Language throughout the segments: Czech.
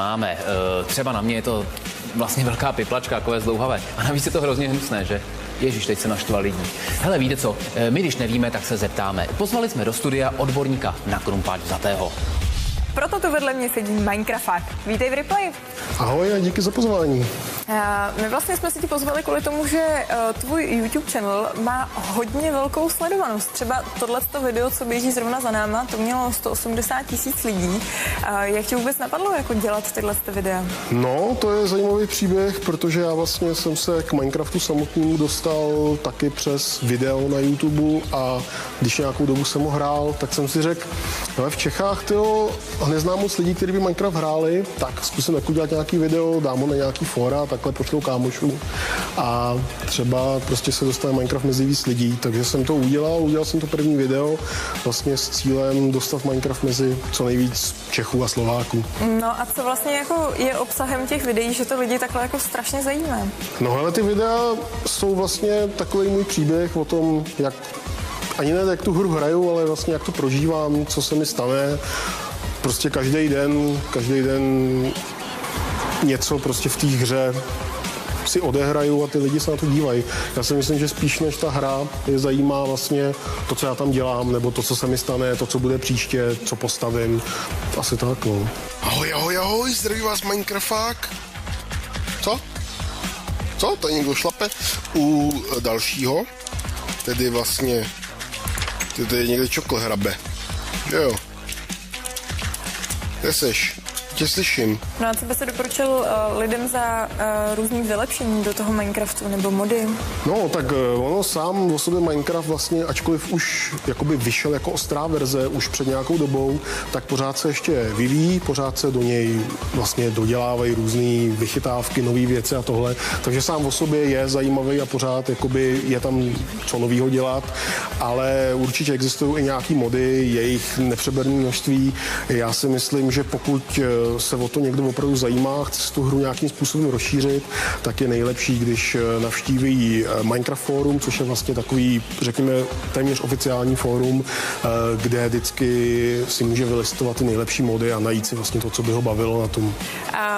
máme. Třeba na mě je to vlastně velká piplačka, takové zdlouhavé. A navíc je to hrozně hnusné, že? Ježíš, teď se naštval lidí. Hele, víte co, my když nevíme, tak se zeptáme. Pozvali jsme do studia odborníka na krumpáč vzatého. Proto tu vedle mě sedí Minecrafták. Vítej v Replay. Ahoj a díky za pozvání. My vlastně jsme si ti pozvali kvůli tomu, že tvůj YouTube channel má hodně velkou sledovanost. Třeba tohleto video, co běží zrovna za náma, to mělo 180 000 lidí. Jak tě vůbec napadlo jako dělat tyhle videa? No, to je zajímavý příběh, protože já vlastně jsem se k Minecraftu samotnému dostal taky přes video na YouTube a když nějakou dobu jsem ho hrál, tak jsem si řekl, ale v Čechách neznám moc lidí, kteří by Minecraft hráli, tak zkusím jako dělat nějaký video, dám ho na nějaký fóra, takhle pošlou kámošů a třeba prostě se dostane Minecraft mezi víc lidí, takže jsem to udělal jsem to první video vlastně s cílem dostat Minecraft mezi co nejvíc Čechů a Slováků. No a co vlastně jako je obsahem těch videí, že to lidi takhle jako strašně zajímá? No hele, ty videa jsou vlastně takový můj příběh o tom, jak ani ne jak tu hru hraju, ale vlastně jak to prožívám, co se mi stane. Prostě každý den něco prostě v té hře si odehraju a ty lidi se na to dívají. Já si myslím, že spíš než ta hra je zajímá vlastně to, co já tam dělám, nebo to, co se mi stane, to, co bude příště, co postavím. Asi tak, no. Ahoj, zdraví vás Minecrafták. Co? Tady někdo šlape u dalšího, tedy vlastně tady někde čokl hrabe. Jo. Kde seš? Tě slyším. No a co by se doporučil lidem za různý vylepšení do toho Minecraftu nebo mody? No, tak ono sám o sobě Minecraft vlastně, ačkoliv už jakoby vyšel jako ostrá verze už před nějakou dobou, tak pořád se ještě vyvíjí, pořád se do něj vlastně dodělávají různé vychytávky, nové věci a tohle. Takže sám o sobě je zajímavý a pořád jakoby je tam co novýho dělat, ale určitě existují i nějaký mody, je jich nepřeberné množství. Já si myslím, že pokud se o to někdo opravdu zajímá, chce tu hru nějakým způsobem rozšířit, tak je nejlepší, když navštíví Minecraft Forum, což je vlastně takový, řekněme, téměř oficiální fórum, kde vždycky si může vylistovat ty nejlepší mody a najít si vlastně to, co by ho bavilo na tom.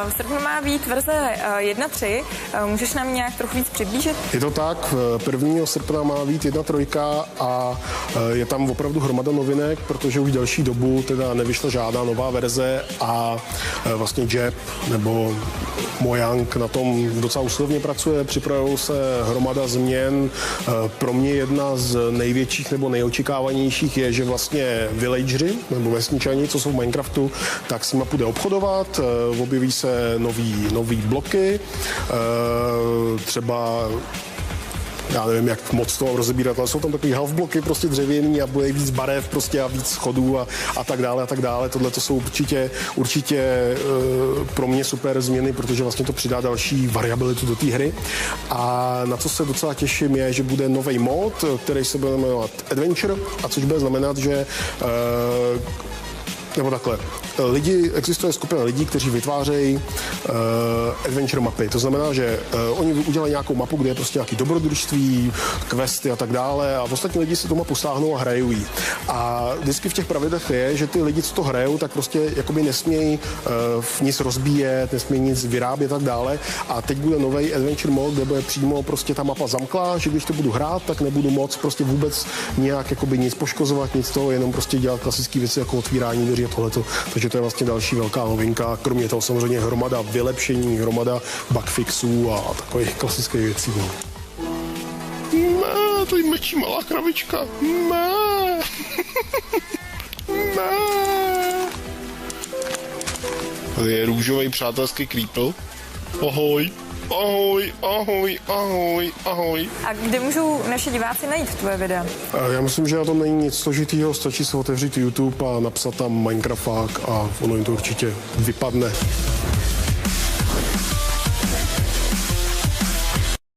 V srpnu má být verze 1.3. Můžeš nám nějak trochu víc přiblížit? Je to tak, 1. srpna má být 1.3 a je tam opravdu hromada novinek, protože už delší dobu teda nevyšla žádná nová verze a vlastně Jeb nebo Mojang na tom docela usilovně pracuje, připravují se hromada změn. Pro mě jedna z největších nebo nejočekávanějších je, že vlastně villageři nebo vesničani, co jsou v Minecraftu, tak s nima půjde obchodovat, objeví se nový bloky, třeba já nevím, jak moc to rozebírat, ale jsou tam takový half-bloky prostě dřevěný a bude víc barev prostě a víc schodů a tak dále a tak dále. Tohle to jsou určitě pro mě super změny, protože vlastně to přidá další variabilitu do té hry. A na co se docela těším je, že bude nový mod, který se bude jmenovat Adventure, a což bude znamenat, že nebo takhle. Existuje skupina lidí, kteří vytvářejí adventure mapy. To znamená, že oni udělají nějakou mapu, kde je prostě nějaké dobrodružství, questy a tak dále a ostatní lidi si tu mapu stáhnou a hrajou ji. A vždycky v těch pravidlech je, že ty lidi, co to hrajou, tak prostě jakoby nesmějí nic rozbíjet, nesmějí nic vyrábět a tak dále. A teď bude nový adventure mod, kde bude přímo prostě ta mapa zamklá, že když to budu hrát, tak nebudu moc prostě vůbec nějak jakoby nic poškozovat, nic toho, jenom prostě dělat klasické věci jako otvírání dveří a tohleto. Takže to je vlastně další velká novinka. Kromě toho samozřejmě hromada vylepšení, hromada bugfixů a takových klasických věcí. No. Tady mečí malá kravička. Tady je růžový přátelský creeper. Ahoj. Ahoj. A kde můžou naši diváci najít tvoje videa? Já myslím, že na tom není nic složitýho, stačí se otevřít YouTube a napsat tam Minecrafták a ono jim to určitě vypadne.